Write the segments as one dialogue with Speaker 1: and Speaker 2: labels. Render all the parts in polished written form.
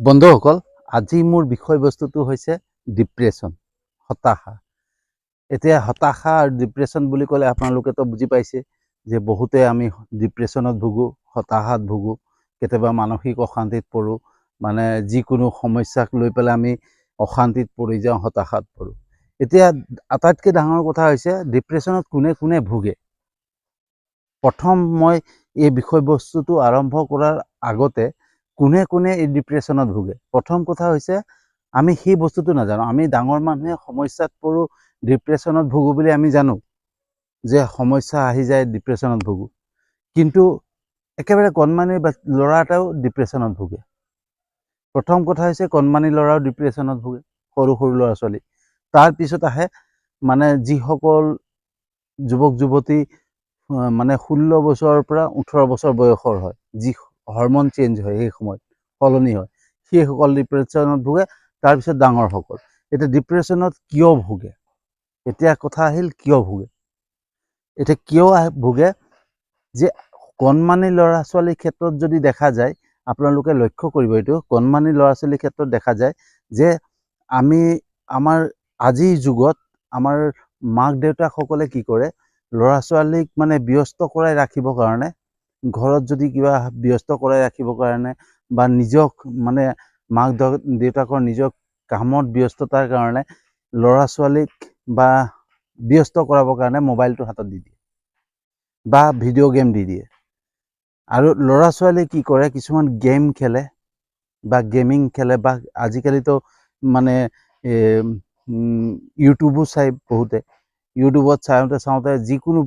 Speaker 1: বন্ধুসকল, আজি মোৰ বিষয়বস্তুটো হৈছে ডিপ্ৰেশ্যন, হতাশা। এতিয়া হতাশা আৰু ডিপ্ৰেশ্যন বুলি ক'লে আপোনালোকেতো বুজি পাইছে যে বহুতে আমি ডিপ্ৰেশ্যনত ভুগোঁ, হতাশাত ভুগোঁ, কেতিয়াবা মানসিক অশান্তিত পৰোঁ, মানে যিকোনো সমস্যাক লৈ পেলাই আমি অশান্তিত পৰি যাওঁ, হতাশাত পৰোঁ। এতিয়া আটাইতকৈ ডাঙৰ কথা হৈছে ডিপ্ৰেশ্যনত কোনে কোনে ভুগে। প্ৰথম মই এই বিষয়বস্তুটো আৰম্ভ কৰাৰ আগতে কোনে কোনে এই ডিপ্ৰেশ্যনত ভুগে, প্ৰথম কথা হৈছে আমি সেই বস্তুটো নাজানো। আমি ডাঙৰ মানুহে সমস্যাত পৰোঁ, ডিপ্ৰেশ্যনত ভুগোঁ বুলি আমি জানো যে সমস্যা আহি যায়, ডিপ্ৰেশ্যনত ভুগোঁ। কিন্তু একেবাৰে কণমানি ল'ৰা এটাও ডিপ্ৰেশ্যনত ভুগে। প্ৰথম কথা হৈছে কণমানি ল'ৰাও ডিপ্ৰেশ্যনত ভুগে, সৰু সৰু ল'ৰা ছোৱালী। তাৰপিছত আহে মানে যিসকল যুৱক যুৱতী মানে 16 বছৰৰ পৰা 18 বছৰ বয়সৰ হয়, যি হৰমন চেঞ্জ হয়, সেই সময়ত সলনি হয়, সেইসকল ডিপ্ৰেশ্যনত ভুগে। তাৰপিছত ডাঙৰসকল। এতিয়া ডিপ্ৰেশ্যনত কিয় ভুগে, এতিয়া কথা আহিল কিয় ভুগে। এতিয়া কিয় ভুগে যে কণমানি ল'ৰা ছোৱালীৰ ক্ষেত্ৰত যদি দেখা যায়, আপোনালোকে লক্ষ্য কৰিব, এইটো কণমানি ল'ৰা ছোৱালীৰ ক্ষেত্ৰত দেখা যায় যে আমাৰ আজিৰ যুগত আমাৰ মাক দেউতাকসকলে কি কৰে, ল'ৰা ছোৱালীক মানে ব্যস্ত কৰাই ৰাখিবৰ কাৰণে, ঘৰত যদি কিবা ব্যস্ত কৰাই ৰাখিবৰ কাৰণে বা নিজক মানে মাক দেউতাকৰ নিজক কামত ব্যস্ততাৰ কাৰণে ল'ৰা ছোৱালীক বা ব্যস্ত কৰাবৰ কাৰণে মোবাইলটো হাতত দি দিয়ে বা ভিডিঅ' গেম দি দিয়ে। আৰু ল'ৰা ছোৱালীয়ে কি কৰে, কিছুমান গেম খেলে বা গেমিং খেলে, বা আজিকালিতো মানে ইউটিউবো চাই বহুতে, ইউটিউবত চাওঁতে যিকোনো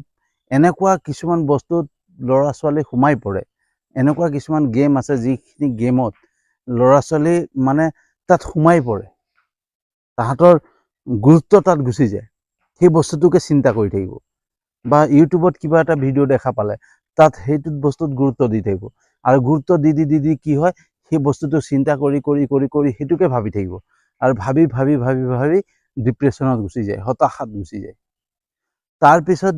Speaker 1: এনেকুৱা কিছুমান বস্তুত ল'ৰা ছোৱালী সোমাই পৰে। এনেকুৱা কিছুমান গেম আছে যিখিনি গেমত ল'ৰা ছোৱালী মানে তাত সোমাই পৰে, তাহাঁতৰ গুৰুত্ব তাত গুচি যায়, সেই বস্তুটোকে চিন্তা কৰি থাকিব। বা ইউটিউবত কিবা এটা ভিডিঅ' দেখা পালে তাত সেইটোত বস্তুত গুৰুত্ব দি থাকিব, আৰু গুৰুত্ব দি দি দি দি কি হয়, সেই বস্তুটো চিন্তা কৰি কৰি কৰি কৰি সেইটোকে ভাবি থাকিব, আৰু ভাবি ভাবি ভাবি ভাবি ডিপ্ৰেশ্যনত গুচি যায়, হতাশাত গুচি যায়। তাৰপিছত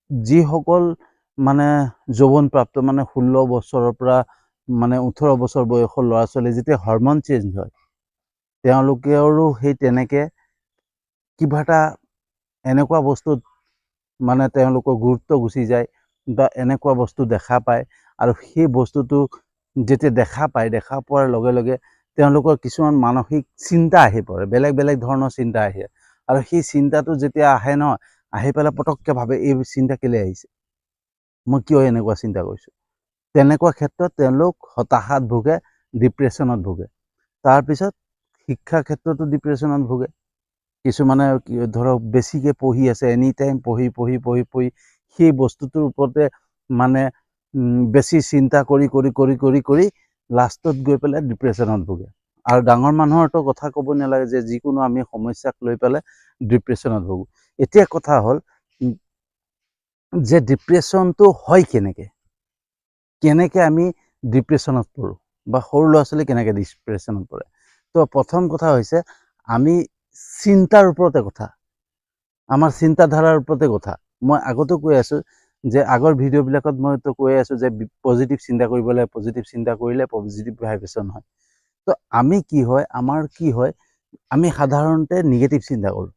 Speaker 1: যিসকল মানে যৌৱনপ্ৰাপ্ত, মানে 16 বছৰৰ পৰা মানে 18 বছৰ বয়সৰ ল'ৰা ছোৱালী, যেতিয়া হৰমন চেঞ্জ হয়, তেওঁলোকেও সেই তেনেকৈ কিবা এটা এনেকুৱা বস্তুত মানে তেওঁলোকৰ গুৰুত্ব গুচি যায়, বা এনেকুৱা বস্তু দেখা পায়, আৰু সেই বস্তুটো যেতিয়া দেখা পায়, দেখা পোৱাৰ লগে লগে তেওঁলোকৰ কিছুমান মানসিক চিন্তা আহি পৰে, বেলেগ বেলেগ ধৰণৰ চিন্তা আহে। আৰু সেই চিন্তাটো যেতিয়া আহে ন, আহি পেলাই পটককৈ ভাবে এই চিন্তা কেলৈ আহিছে, মই কিয় এনেকুৱা চিন্তা কৰিছোঁ। তেনেকুৱা ক্ষেত্ৰত তেওঁলোক হতাশাত ভুগে, ডিপ্ৰেশ্যনত ভুগে। তাৰপিছত শিক্ষাৰ ক্ষেত্ৰতো ডিপ্ৰেশ্যনত ভুগে। কিছুমানে ধৰক বেছিকৈ পঢ়ি আছে, এনি টাইম পঢ়ি পঢ়ি পঢ়ি পঢ়ি সেই বস্তুটোৰ ওপৰতে মানে বেছি চিন্তা কৰি কৰি কৰি কৰি কৰি লাষ্টত গৈ পেলাই ডিপ্ৰেশ্যনত ভুগে। আৰু ডাঙৰ মানুহৰতো কথা ক'ব নালাগে যে যিকোনো আমি সমস্যাক লৈ পেলাই ডিপ্ৰেশ্যনত ভুগোঁ। এতিয়া কথা হ'ল যে ডিপ্ৰেশ্যনটো হয় কেনেকৈ আমি ডিপ্ৰেশ্যনত পৰোঁ, বা সৰু ল'ৰা ছোৱালী কেনেকৈ ডিপ্ৰেশ্যনত পৰে। তো প্ৰথম কথা হৈছে আমি চিন্তাৰ ওপৰতে কথা, আমাৰ চিন্তাধাৰাৰ ওপৰতে কথা। মই আগতো কৈ আছোঁ যে আগৰ ভিডিঅ'বিলাকত মইতো কৈ আছোঁ যে পজিটিভ চিন্তা কৰিব লাগে, পজিটিভ চিন্তা কৰিলে পজিটিভ ভাইব্ৰেশ্যন হয়। তো আমি কি হয়, আমাৰ কি হয়, আমি সাধাৰণতে নিগেটিভ চিন্তা কৰোঁ,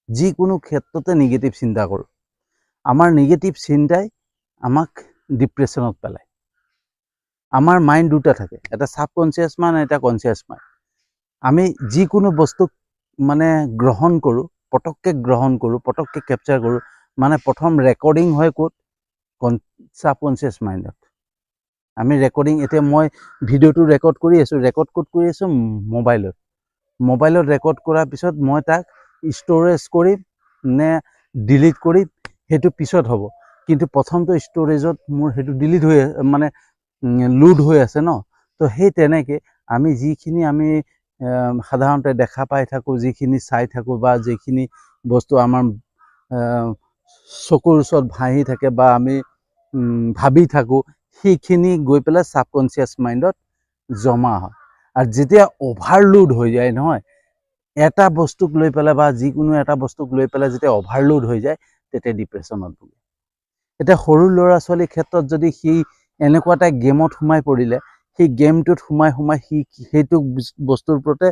Speaker 1: যিকোনো ক্ষেত্ৰতে নিগেটিভ চিন্তা কৰোঁ। আমাৰ নিগেটিভ চিন্তাই আমাক ডিপ্ৰেশ্যনত পেলায়। আমাৰ মাইণ্ড দুটা থাকে, এটা ছাবকনচিয়াছ মাইণ্ড, এটা কনচিয়াছ মাইণ্ড। আমি যিকোনো বস্তুক মানে গ্ৰহণ কৰোঁ, পটককৈ গ্ৰহণ কৰোঁ, পটককৈ কেপচাৰ কৰোঁ। মানে প্ৰথম ৰেকৰ্ডিং হয় ক'ত, ছাবকনচিয়াছ মাইণ্ডত। আমি ৰেকৰ্ডিং, এতিয়া মই ভিডিঅ'টো ৰেকৰ্ড কৰি আছোঁ, ৰেকৰ্ড ক'ত কৰি আছোঁ, মোবাইলত। মোবাইলত ৰেকৰ্ড কৰাৰ পিছত মই তাক ষ্ট'ৰেজ কৰিম নে ডিলিট কৰিম, সেইটো পিছত হ'ব। কিন্তু প্ৰথমটো ষ্ট'ৰেজত মোৰ সেইটো ডিলিট হৈ মানে লোড হৈ আছে ন। তো সেই তেনেকৈ আমি যিখিনি আমি সাধাৰণতে দেখা পাই থাকোঁ, যিখিনি চাই থাকোঁ, বা যিখিনি বস্তু আমাৰ চকুৰ ওচৰত ভাহি থাকে বা আমি ভাবি থাকোঁ, সেইখিনি গৈ পেলাই ছাবকনচিয়াছ মাইণ্ডত জমা হয়। আৰু যেতিয়া অভাৰলোড হৈ যায় নহয়, এটা বস্তুক লৈ পেলাই বা যিকোনো এটা বস্তুক লৈ পেলাই যেতিয়া অভাৰলোড হৈ যায়, তেতিয়া ডিপ্ৰেশ্যনত ভুগে। এতিয়া সৰু ল'ৰা ছোৱালীৰ ক্ষেত্ৰত যদি সি এনেকুৱা এটা গেমত সোমাই পৰিলে, সেই গেমটোত সোমাই সোমাই সি সেইটো বস্তুৰ ওপৰতে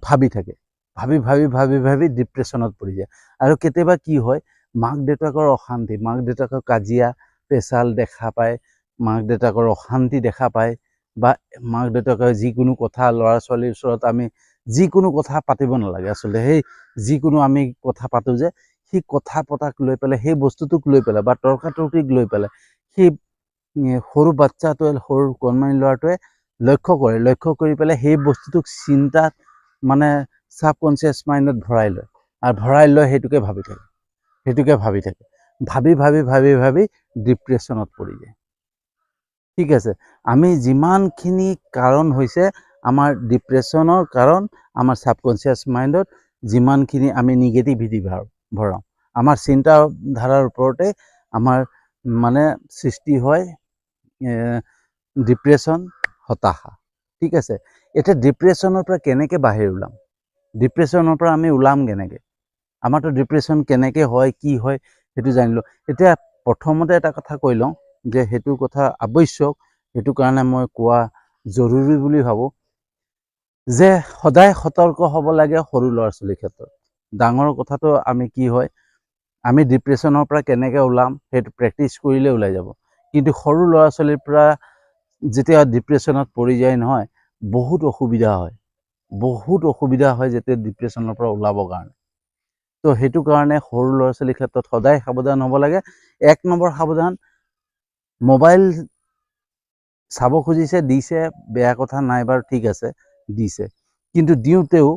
Speaker 1: ভাবি থাকে, ভাবি ভাবি ভাবি ভাবি ডিপ্ৰেশ্যনত পৰি যায়। আৰু কেতিয়াবা কি হয়, মাক দেউতাকৰ অশান্তি, মাক দেউতাকৰ কাজিয়া পেচাল দেখা পায়, মাক দেউতাকৰ অশান্তি দেখা পায়, বা মাক দেউতাকৰ যিকোনো কথা ল'ৰা ছোৱালীৰ ওচৰত আমি যিকোনো কথা পাতিব নালাগে আচলতে, সেই যিকোনো আমি কথা পাতোঁ যে সেই কথা পতাক লৈ পেলাই, সেই বস্তুটোক লৈ পেলাই বা তৰ্কাতৰ্কিক লৈ পেলাই সেই সৰু বাচ্চাটোৱে, সৰু কণমানি ল'ৰাটোৱে লক্ষ্য কৰি পেলাই সেই বস্তুটোক চিন্তাত মানে ছাবকনচিয়াছ মাইণ্ডত ভৰাই লয়, আৰু ভৰাই লৈ সেইটোকে ভাবি থাকে, ভাবি ভাবি ভাবি ভাবি ডিপ্ৰেশ্যনত পৰি যায়। ঠিক আছে, আমি যিমানখিনি কাৰণ হৈছে আমাৰ ডিপ্ৰেশ্যনৰ কাৰণ, আমাৰ ছাবকনচিয়াছ মাইণ্ডত যিমানখিনি আমি নিগেটিভিটি ভৰাওঁ, আমাৰ চিন্তাধাৰাৰ ওপৰতে আমাৰ মানে সৃষ্টি হয় ডিপ্ৰেশ্যন, হতাশা। ঠিক আছে, এতিয়া ডিপ্ৰেশ্যনৰ পৰা কেনেকৈ বাহিৰ ওলাম, ডিপ্ৰেশ্যনৰ পৰা আমি ওলাম কেনেকৈ, আমাৰতো ডিপ্ৰেশ্যন কেনেকৈ হয়, কি হয় সেইটো জানিলোঁ। এতিয়া প্ৰথমতে এটা কথা কৈ লওঁ যে সেইটো কথা আৱশ্যক, সেইটো কাৰণে মই কোৱা জৰুৰী বুলি ভাবোঁ যে সদায় সতৰ্ক হ'ব লাগে সৰু ল'ৰা ছোৱালীৰ ক্ষেত্ৰত। ডাঙৰ কথাটো আমি কি হয়, আমি ডিপ্ৰেশ্যনৰ পৰা কেনেকৈ ওলাম সেইটো প্ৰেক্টিছ কৰিলে ওলাই যাব, কিন্তু সৰু ল'ৰা ছোৱালীৰ পৰা যেতিয়া ডিপ্ৰেশ্যনত পৰি যায় নহয়, বহুত অসুবিধা হয় যেতিয়া ডিপ্ৰেশ্যনৰ পৰা ওলাবৰ কাৰণে। তো সেইটো কাৰণে সৰু ল'ৰা ছোৱালীৰ ক্ষেত্ৰত সদায় সাৱধান হ'ব লাগে। 1 নম্বৰ সাৱধান, মোবাইল চাব খুজিছে দিছে, বেয়া কথা নাই বাৰু, ঠিক আছে দিছে, কিন্তু দিওঁতেও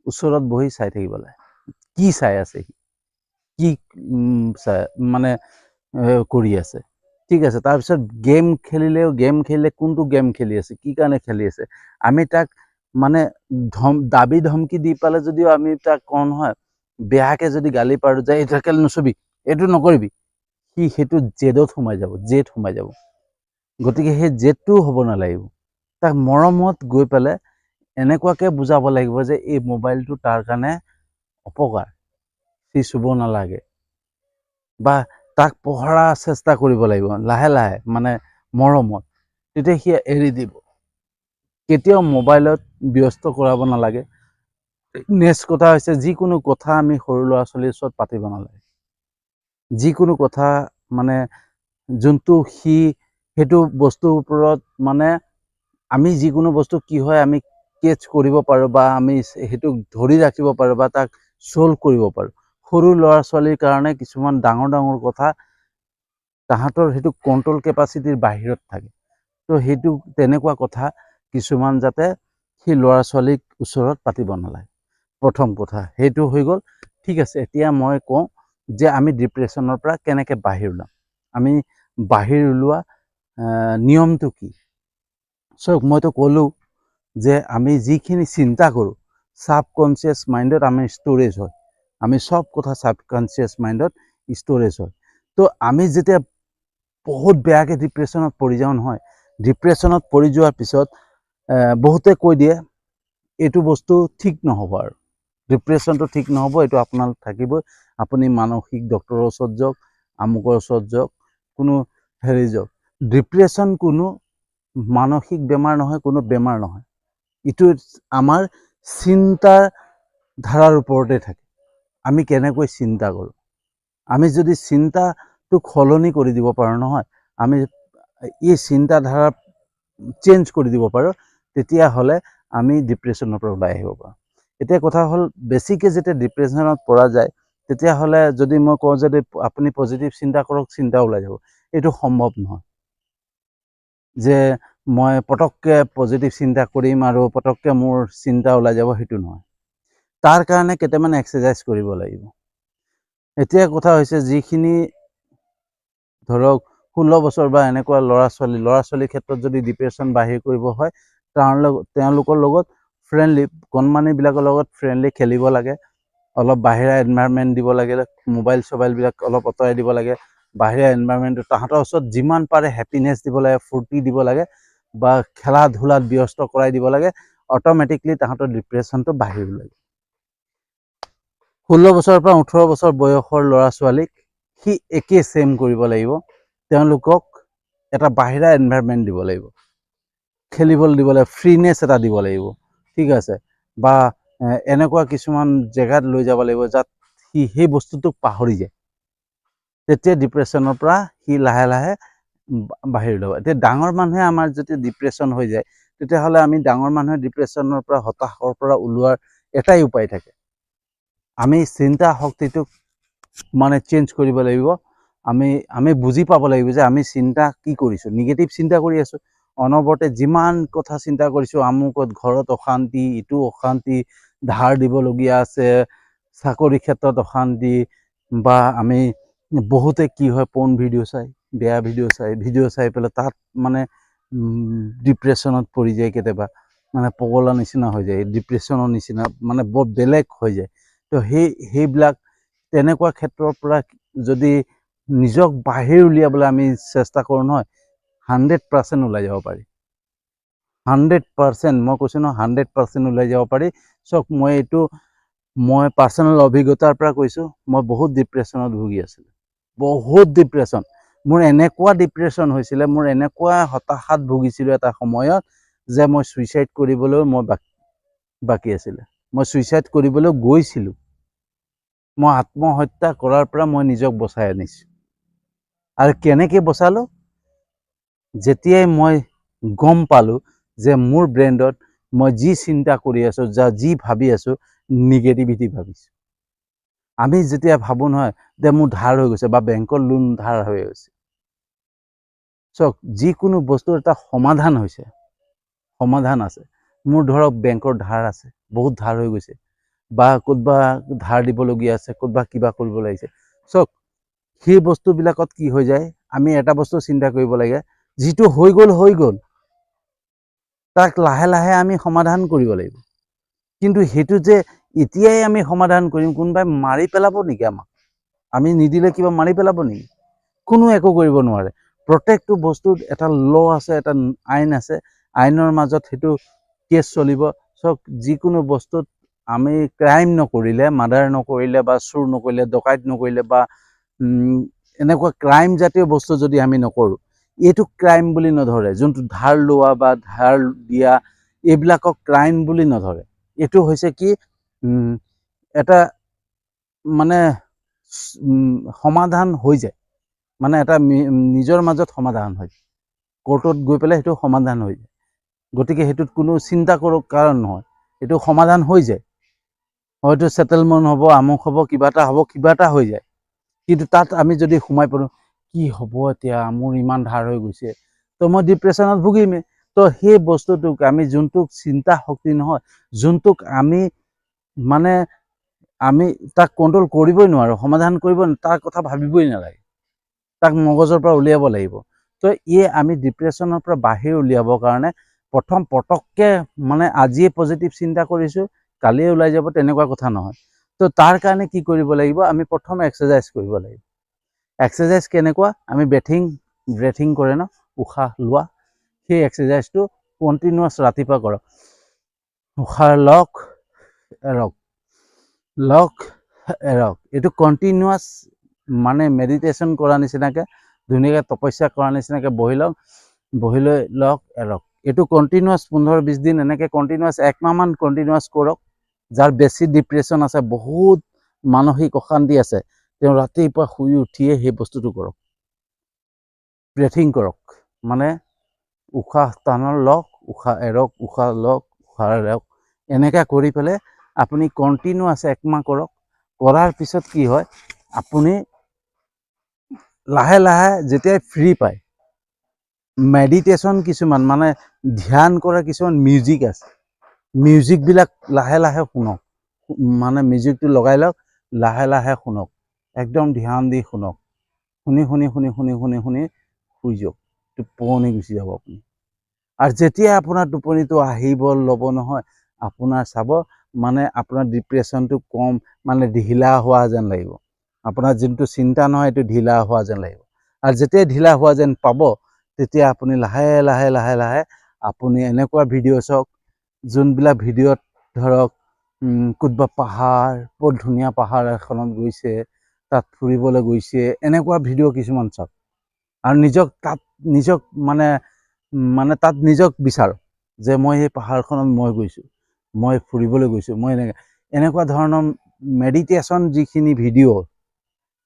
Speaker 1: ওচৰত বহি চাই থাকিব লাগে, কি চাই আছে সি, কি মানে কৰি আছে। ঠিক আছে, তাৰপিছত গেম খেলিলে কোনটো গেম খেলি আছে, কি কাৰণে খেলি আছে, আমি তাক মানে দাবী ধমকি দি পালে যদিও আমি তাক কওঁ নহয়, বেয়াকৈ যদি গালি পাৰোঁ যে এইটো খেল নচবি, এইটো নকৰিবি, সি সেইটো জেদত সোমাই যাব। গতিকে সেই জেদটোও হ'ব নালাগিব, তাক মৰমত গৈ পেলাই এনেকুৱাকৈ বুজাব লাগিব যে এই মোবাইলটো তাৰ কাৰণে অপকাৰ, সি চুব নালাগে, বা তাক পহৰা চেষ্টা কৰিব লাগিব লাহে লাহে, মানে মৰমত, তেতিয়া সি এৰি দিব। কেতিয়াও মোবাইলত ব্যস্ত কৰাব নালাগে। নেক্সট কথা হৈছে, যিকোনো কথা আমি সৰু ল'ৰা ছোৱালীৰ ওচৰত পাতিব নালাগে, যিকোনো কথা মানে যোনটো সি সেইটো বস্তুৰ ওপৰত মানে আমি যিকোনো বস্তু কি হয় আমি কেচ কৰিব পাৰোঁ, বা আমি সেইটোক ধৰি ৰাখিব পাৰোঁ, বা তাক ছল্ভ কৰিব পাৰোঁ। সৰু ল'ৰা ছোৱালীৰ কাৰণে কিছুমান ডাঙৰ কথা তাহাঁতৰ সেইটো কণ্ট্ৰল কেপাচিটিৰ বাহিৰত থাকে। তো সেইটো তেনেকুৱা কথা কিছুমান যাতে সেই ল'ৰা ছোৱালীক ওচৰত পাতিব নালাগে। প্ৰথম কথা সেইটো হৈ গ'ল। ঠিক আছে, এতিয়া মই কওঁ যে আমি ডিপ্ৰেশ্যনৰ পৰা কেনেকৈ বাহিৰ ওলাম, আমি বাহিৰ ওলোৱা নিয়মটো কি। চাওক, মইতো ক'লোঁ যে আমি যিখিনি চিন্তা কৰোঁ ছাবকনচিয়াছ মাইণ্ডত আমি ষ্ট'ৰেজ হয়, আমি চব কথা ছাবকনচিয়াছ মাইণ্ডত ষ্ট'ৰেজ হয়। তো আমি যেতিয়া বহুত বেয়াকৈ ডিপ্ৰেশ্যনত পৰি যাওঁ নহয়, ডিপ্ৰেশ্যনত পৰি যোৱাৰ পিছত বহুতে কৈ দিয়ে এইটো বস্তু ঠিক নহ'ব, আৰু ডিপ্ৰেশ্যনটো ঠিক নহ'ব, এইটো আপোনাৰ থাকিবই, আপুনি মানসিক ডক্টৰৰ ওচৰত যাওক, আমুকৰ ওচৰত যাওক, কোনো হেৰি যাওক। ডিপ্ৰেশ্যন কোনো মানসিক বেমাৰ নহয়, কোনো বেমাৰ নহয়, এইটো আমাৰ চিন্তাৰ ধাৰাৰ ওপৰতে থাকে, আমি কেনেকৈ চিন্তা কৰোঁ। আমি যদি চিন্তাটোক সলনি কৰি দিব পাৰোঁ নহয়, আমি এই চিন্তাধাৰা চেঞ্জ কৰি দিব পাৰোঁ, তেতিয়াহ'লে আমি ডিপ্ৰেশ্যনৰ পৰা ওলাই আহিব পাৰোঁ। এতিয়া কথা হ'ল, বেছিকৈ যেতিয়া ডিপ্ৰেশ্যনত পৰা যায়, তেতিয়াহ'লে যদি মই কওঁ যদি আপুনি পজিটিভ চিন্তা কৰক, চিন্তা ওলাই যাব, এইটো সম্ভৱ নহয় যে মই পটককৈ পজিটিভ চিন্তা কৰিম আৰু পটককৈ মোৰ চিন্তা ওলাই যাব, সেইটো নহয়। তাৰ কাৰণে কেইটামান এক্সাৰচাইজ কৰিব লাগিব। এতিয়া কথা হৈছে, যিখিনি ধৰক 16 বছৰ বা এনেকুৱা ল'ৰা ছোৱালীৰ ক্ষেত্ৰত যদি ডিপ্ৰেশ্যন বাহিৰ কৰিব হয়, তেওঁলোকৰ লগত ফ্ৰেণ্ডলি, কণমানিবিলাকৰ লগত ফ্ৰেণ্ডলি খেলিব লাগে, অলপ বাহিৰা এনভাইৰনমেণ্ট দিব লাগে, মোবাইল চবাইলবিলাক অলপ আঁতৰাই দিব লাগে, বাহিৰা এনভাইৰনমেণ্টটো তাহাঁতৰ ওচৰত যিমান পাৰে হেপিনেছ দিব লাগে, ফূৰ্তি দিব লাগে, বা খেলা ধূলাত ব্যস্ত কৰাই দিব লাগে, অট'মেটিকলি তাহাঁতৰ ডিপ্ৰেশ্যনটো বাহিৰ ওলাই যায়। 16 বছৰৰ পৰা 18 বছৰ বয়সৰ ল'ৰা ছোৱালীক সি একেই চেম কৰিব লাগিব, তেওঁলোকক এটা বাহিৰা এনভাইৰনমেণ্ট দিব লাগিব, খেলিবলৈ দিব লাগিব, ফ্ৰীনেছ এটা দিব লাগিব, ঠিক আছে, বা এনেকুৱা কিছুমান জেগাত লৈ যাব লাগিব যাত সি সেই বস্তুটোক পাহৰি যায়। তেতিয়া ডিপ্ৰেশ্যনৰ পৰা সি লাহে লাহে বাহিৰ ওলাব। এতিয়া ডাঙৰ মানুহে আমাৰ যদি ডিপ্ৰেশ্যন হৈ যায়, তেতিয়াহ'লে আমি ডাঙৰ মানুহে ডিপ্ৰেশ্যনৰ পৰা হতাশৰ পৰা ওলোৱাৰ এটাই উপায় থাকে, আমি চিন্তা শক্তিটোক মানে চেঞ্জ কৰিব লাগিব। আমি বুজি পাব লাগিব যে আমি চিন্তা কি কৰিছোঁ, নিগেটিভ চিন্তা কৰি আছোঁ। অনবৰতে যিমান কথা চিন্তা কৰিছোঁ, আমুকত ঘৰত অশান্তি, ইটো অশান্তি, ধাৰ দিবলগীয়া আছে, চাকৰি ক্ষেত্ৰত অশান্তি, বা আমি বহুতে কি হয় পৰ্ন ভিডিঅ' চাই, বেয়া ভিডিঅ' চাই পেলাই তাত মানে ডিপ্ৰেশ্যনত পৰি যায়, কেতিয়াবা মানে পগলা নিচিনা হৈ যায়, ডিপ্ৰেশ্যনৰ নিচিনা মানে বৰ বেলেগ হৈ যায়। তো সেইবিলাক তেনেকুৱা ক্ষেত্ৰৰ পৰা যদি নিজক বাহিৰ উলিয়াবলৈ আমি চেষ্টা কৰোঁ নহয়, 100% ওলাই যাব পাৰি। 100%, মই কৈছোঁ নহয় 100% ওলাই যাব পাৰি। চাওক, মই পাৰ্চনেল অভিজ্ঞতাৰ পৰা কৈছোঁ, মই বহুত ডিপ্ৰেশ্যনত ভুগি আছিলোঁ, বহুত ডিপ্ৰেশ্যন। মোৰ এনেকুৱা ডিপ্ৰেশ্যন হৈছিলে, মোৰ এনেকুৱা হতাশাত ভুগিছিলোঁ এটা সময়ত, যে মই ছুইচাইড কৰিবলৈও বাকী আছিলে। মই ছুইচাইড কৰিবলৈ গৈছিলোঁ। মই আত্মহত্যা কৰাৰ পৰা মই নিজক বচাই আনিছোঁ। আৰু কেনেকৈ বচালোঁ? যেতিয়াই মই গম পালোঁ যে মোৰ ব্ৰেইনত মই যি চিন্তা কৰি আছোঁ, যি ভাবি আছোঁ, নিগেটিভিটি ভাবিছোঁ। আমি যেতিয়া ভাবোঁ নহয় যে মোৰ ধাৰ হৈ গৈছে, বা বেংকৰ লোন ধাৰ হৈ গৈছে, চাওক, যিকোনো বস্তুৰ এটা সমাধান হৈছে, সমাধান আছে। মোৰ ধৰক বেংকৰ ধাৰ আছে, বহুত ধাৰ হৈ গৈছে, বা ক'ৰবা ধাৰ দিবলগীয়া আছে, ক'ৰবা কিবা কৰিব লাগিছে। চাওক, সেই বস্তুবিলাকত কি হৈ যায়, আমি এটা বস্তু চিন্তা কৰিব লাগে, যিটো হৈ গ'ল, তাক লাহে লাহে আমি সমাধান কৰিব লাগিব। কিন্তু সেইটো যে এতিয়াই আমি সমাধান কৰিম, কোনোবাই মাৰি পেলাব নেকি আমাক? আমি নিদিলে কিবা মাৰি পেলাব নেকি? কোনো একো কৰিব নোৱাৰে। প্ৰত্যেকটো বস্তুত এটা ল' আছে, এটা আইন আছে, আইনৰ মাজত সেইটো কেছ চলিব। চাওক, যিকোনো বস্তুত আমি ক্ৰাইম নকৰিলে, মাৰ্ডাৰ নকৰিলে, বা চুৰ নকৰিলে, ডকাইত নকৰিলে, বা এনেকুৱা ক্ৰাইম জাতীয় বস্তু যদি আমি নকৰোঁ, এইটো ক্ৰাইম বুলি নধৰে। যোনটো ধাৰ লোৱা বা ধাৰ দিয়া, এইবিলাকক ক্ৰাইম বুলি নধৰে। এইটো হৈছে কি, এটা মানে সমাধান হৈ যায়, মানে এটা নিজৰ মাজত সমাধান হয়, কোৰ্টত গৈ পেলাই সেইটো সমাধান হৈ যায়। গতিকে সেইটোত কোনো চিন্তা কৰোঁ কাৰণ নহয়, এইটো সমাধান হৈ যায়। হয়তো ছেটেলমেণ্ট হ'ব, আমুক হ'ব, কিবা এটা হৈ যায়। কিন্তু তাত আমি যদি সোমাই পৰোঁ, কি হ'ব এতিয়া, মোৰ ইমান ধাৰ হৈ গৈছে, তো মই ডিপ্ৰেশ্যনত ভুগিমেই। তো সেই বস্তুটোক আমি, যোনটোক চিন্তা শক্তি নহয়, যোনটোক আমি মানে আমি তাক কণ্ট্ৰল কৰিবই নোৱাৰোঁ, সমাধান কৰিব, তাৰ কথা ভাবিবই নালাগে, তাক মগজৰ পৰা উলিয়াব লাগিব। তো আমি ডিপ্ৰেশ্যনৰ পৰা বাহিৰ উলিয়াবৰ কাৰণে পটককৈ মানে আজিয়ে পজিটিভ চিন্তা কৰিছোঁ, কালিয়ে ওলাই যাব, তেনেকুৱা কথা নহয়। তো তাৰ কাৰণে কি কৰিব লাগিব, আমি প্ৰথম এক্সাৰচাইজ কৰিব লাগিব। এক্সাৰচাইজ কেনেকুৱা, আমি ব্ৰেথিং কৰে ন, উশাহ লোৱা, সেই এক্সাৰচাইজটো কণ্টিনিউৱাছ ৰাতিপুৱা কৰক। উশাহ লওক, এৰক, এইটো কণ্টিনিউৱাছ মানে মেডিটেশ্যন কৰা নিচিনাকৈ, ধুনীয়াকৈ তপস্যা কৰা নিচিনাকৈ বহি লৈ লওক, এৰক। এইটো কণ্টিনিউৱাছ 15-20 দিন এনেকৈ কণ্টিনিউৱাছ 1 মাহমান কণ্টিনিউৱাছ কৰক। যাৰ বেছি ডিপ্ৰেশ্যন আছে, বহুত মানসিক অশান্তি আছে, তেওঁ ৰাতিপুৱা শুই উঠিয়ে সেই বস্তুটো কৰক, ব্ৰেথিং কৰক। মানে উশাহ টানক, লওক, উশাহ এৰক, উশাহ লওক, উশাহ এৰক, এনেকৈ কৰি পেলাই আপুনি কণ্টিনিউৱাছ 1 মাহ কৰক। কৰাৰ পিছত কি হয়, আপুনি লাহে লাহে যেতিয়াই ফ্ৰী পায়, মেডিটেশ্যন কিছুমান মানে ধ্যান কৰা কিছুমান মিউজিক আছে, মিউজিকবিলাক লাহে লাহে শুনক, মানে মিউজিকটো লগাই লওক, লাহে লাহে শুনক, একদম ধ্যান দি শুনক, শুনি শুই যাওক, টোপনি গুচি যাব আপুনি। আৰু যেতিয়া আপোনাৰ টোপনিটো আহিব ল'ব নহয়, আপোনাৰ চাব মানে আপোনাৰ ডিপ্ৰেশ্যনটো কম, মানে ঢিলা হোৱা যেন লাগিব। আপোনাৰ যোনটো চিন্তা নহয়, এইটো ঢিলা হোৱা যেন লাগিব। আৰু যেতিয়া ঢিলা হোৱা যেন পাব, তেতিয়া আপুনি লাহে লাহে আপুনি এনেকুৱা ভিডিঅ' চাওক, যোনবিলাক ভিডিঅ'ত ধৰক ক'ৰবাত পাহাৰ, বৰ ধুনীয়া পাহাৰ এখনত গৈছে, তাত ফুৰিবলৈ গৈছে, এনেকুৱা ভিডিঅ' কিছুমান চাওক। আৰু নিজক তাত বিচাৰক, যে মই এই পাহাৰখনত মই গৈছোঁ, মই ফুৰিবলৈ গৈছোঁ, মই এনেকুৱা ধৰণৰ মেডিটেশ্যন যিখিনি ভিডিঅ'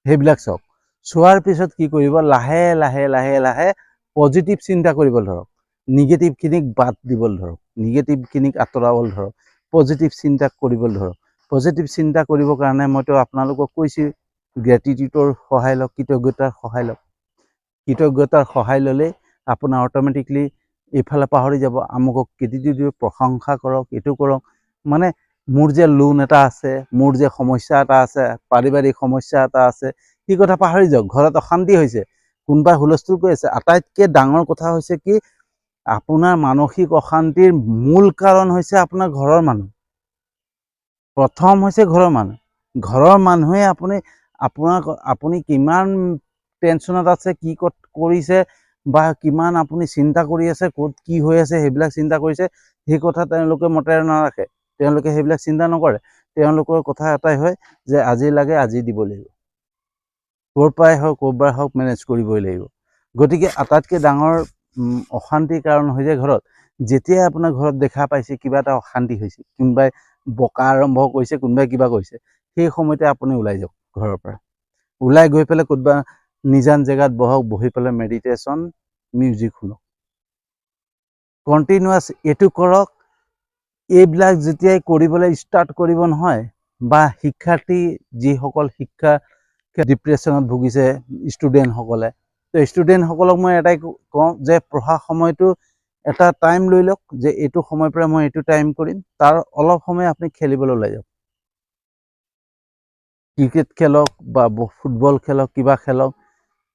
Speaker 1: সেইবিলাক চাওক। চোৱাৰ পিছত কি কৰিব, লাহে লাহে লাহে লাহে পজিটিভ চিন্তা কৰিবলৈ ধৰক, নিগেটিভখিনিক বাদ দিবলৈ ধৰক, নিগেটিভখিনিক আঁতৰাবলৈ ধৰক, পজিটিভ চিন্তা কৰিবলৈ ধৰক। পজিটিভ চিন্তা কৰিবৰ কাৰণে মইতো আপোনালোকক কৈছোঁ, গ্ৰেটিটিউডৰ সহায় লওক, কৃতজ্ঞতাৰ সহায় লওক। কৃতজ্ঞতাৰ সহায় ল'লে আপোনাৰ অট'মেটিকলি এইফালে পাহৰি যাব, আমুকক গ্ৰেটিটিউডৰ প্ৰশংসা কৰক, এইটো কৰক। মানে মোৰ যে লোন এটা আছে, মোৰ যে সমস্যা এটা আছে, পাৰিবাৰিক সমস্যা এটা আছে, সেই কথা পাহৰি যাওক। ঘৰত অশান্তি হৈছে, কোনোবাই হুলস্থুল কৰি আছে, আটাইতকৈ ডাঙৰ কথা হৈছে কি, আপোনাৰ মানসিক অশান্তিৰ মূল কাৰণ হৈছে আপোনাৰ ঘৰৰ মানুহ। প্ৰথম হৈছে ঘৰৰ মানুহ। ঘৰৰ মানুহে আপুনি কিমান টেনশ্যনত আছে, কি কৰিছে, বা কিমান আপুনি চিন্তা কৰি আছে, ক'ত কি হৈ আছে, সেইবিলাক চিন্তা কৰিছে, সেই কথা তেওঁলোকে মতেৰে নাৰাখে। তেওঁলোকে সেইবিলাক চিন্তা নকৰে। তেওঁলোকৰ কথা এটাই হয় যে আজি লাগে আজি দিব লাগিব, ক'ৰ পৰাই হওক ক'ৰ পৰাই হওক মেনেজ কৰিবই লাগিব। গতিকে আটাইতকৈ ডাঙৰ অশান্তিৰ কাৰণ হৈছে ঘৰত। যেতিয়াই আপোনাৰ ঘৰত দেখা পাইছে কিবা এটা অশান্তি হৈছে, কোনোবাই বকা আৰম্ভ কৰিছে, কোনোবাই কিবা কৰিছে, সেই সময়তে আপুনি ওলাই যাওক ঘৰৰ পৰা। ওলাই গৈ পেলাই ক'ৰবা নিজান জেগাত বহক, বহি পেলাই মেডিটেশ্যন মিউজিক শুনক, কণ্টিনিউৱাছ এইটো কৰক। এইবিলাক যেতিয়াই কৰিবলৈ ষ্টাৰ্ট কৰিব নহয়, বা শিক্ষাৰ্থী যিসকল ডিপ্ৰেশ্যনত ভুগিছে ষ্টুডেণ্টসকলে, তো ষ্টুডেণ্টসকলক মই এটাই কওঁ যে পঢ়া সময়টো এটা টাইম লৈ লওক, যে এইটো সময়ৰ পৰা মই এইটো টাইম কৰিম, তাৰ অলপ সময় আপুনি খেলিবলৈ ওলাই যাওক। ক্ৰিকেট খেলক বা ফুটবল খেলক, কিবা খেলক,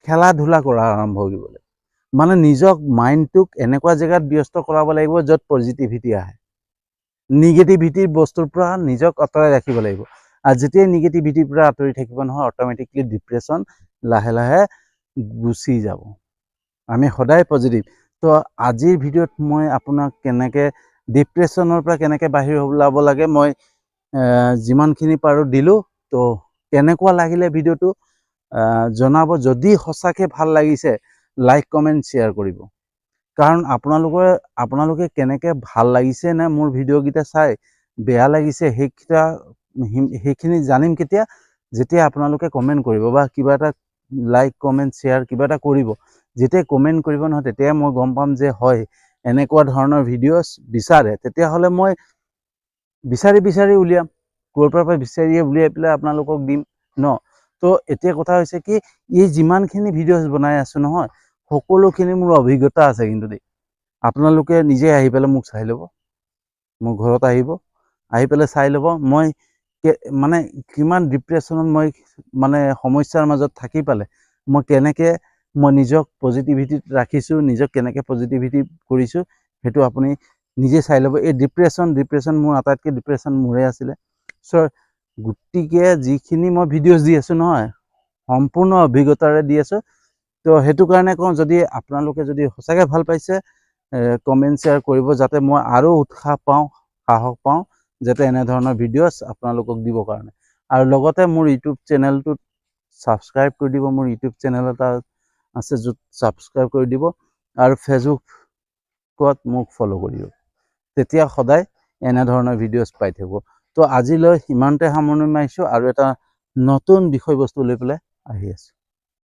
Speaker 1: খেলা ধূলা কৰা আৰম্ভ কৰিব লাগিব। মানে নিজক মাইণ্ডটোক এনেকুৱা জেগাত ব্যস্ত কৰাব লাগিব য'ত পজিটিভিটি আহে। নিগেটিভিটিৰ বস্তুৰ পৰা নিজক আঁতৰাই ৰাখিব লাগিব। আৰু যেতিয়াই নিগেটিভিটিৰ পৰা আঁতৰি থাকিব নহয়, অট'মেটিকলি ডিপ্ৰেশ্যন লাহে লাহে গুচি যাব। আমি সদায় পজিটিভ। তো আজিৰ ভিডিঅ'ত মই আপোনাক কেনেকৈ ডিপ্ৰেশ্যনৰ পৰা কেনেকৈ বাহিৰ ওলাব লাগে, মই যিমানখিনি পাৰোঁ দিলোঁ। তো কেনেকুৱা লাগিলে ভিডিঅ'টো জনাব। যদি সঁচাকৈ ভাল লাগিছে, লাইক কমেণ্ট শ্বেয়াৰ কৰিব। কাৰণ আপোনালোকে কেনেকৈ ভাল লাগিছে নে মোৰ ভিডিঅ'কেইটা চাই বেয়া লাগিছে, সেইখিনি জানিম কেতিয়া, যেতিয়া আপোনালোকে কমেণ্ট কৰিব বা কিবা এটা লাইক কমেণ্ট শ্বেয়াৰ কিবা এটা কৰিব। যেতিয়া কমেণ্ট কৰিব নহয়, তেতিয়াই মই গম পাম যে হয় এনেকুৱা ধৰণৰ ভিডিঅ'ছ বিচাৰে। তেতিয়াহ'লে মই বিচাৰি উলিয়াম, ক'ৰ পৰা বিচাৰি উলিয়াই পেলাই আপোনালোকক দিম ন। তো এতিয়া কথা হৈছে কি, এই যিমানখিনি ভিডিঅ'ছ বনাই আছোঁ নহয়, সকলোখিনি মোৰ অভিজ্ঞতা আছে কিন্তু দেই। আপোনালোকে নিজে আহি পেলাই মোক চাই ল'ব, মোৰ ঘৰত আহি পেলাই চাই ল'ব মই মানে কিমান ডিপ্ৰেশ্যনত মই মানে সমস্যাৰ মাজত থাকি পালে মই কেনেকৈ নিজক পজিটিভিটিত ৰাখিছোঁ, নিজক কেনেকৈ পজিটিভিটি কৰিছোঁ, সেইটো আপুনি নিজে চাই ল'ব। এই ডিপ্ৰেশ্যন মোৰ আটাইতকৈ ডিপ্ৰেশ্যন মোৰে আছিলে। গতিকে যিখিনি মই ভিডিঅ'ছ দি আছোঁ নহয়, সম্পূৰ্ণ অভিজ্ঞতাৰে দি আছোঁ। তো সেইটো কাৰণে কওঁ, যদি আপোনালোকে যদি সঁচাকৈ ভাল পাইছে, কমেণ্ট শ্বেয়াৰ কৰিব, যাতে মই আৰু উৎসাহ পাওঁ, সাহস পাওঁ, যাতে এনেধৰণৰ ভিডিঅ'ছ আপোনালোকক দিবৰ কাৰণে। আৰু লগতে মোৰ ইউটিউব চেনেলটোত ছাবস্ক্ৰাইব কৰি দিব। মোৰ ইউটিউব চেনেল এটা আছে য'ত ছাবস্ক্ৰাইব কৰি দিব, আৰু ফেচবুকত মোক ফ'ল' কৰি দিব। তেতিয়া সদায় এনেধৰণৰ ভিডিঅ'ছ পাই থাকিব। তো আজিলৈ ইমানতে সামৰণি মাৰিছোঁ, আৰু এটা নতুন বিষয়বস্তু লৈ পেলাই আহি আছোঁ।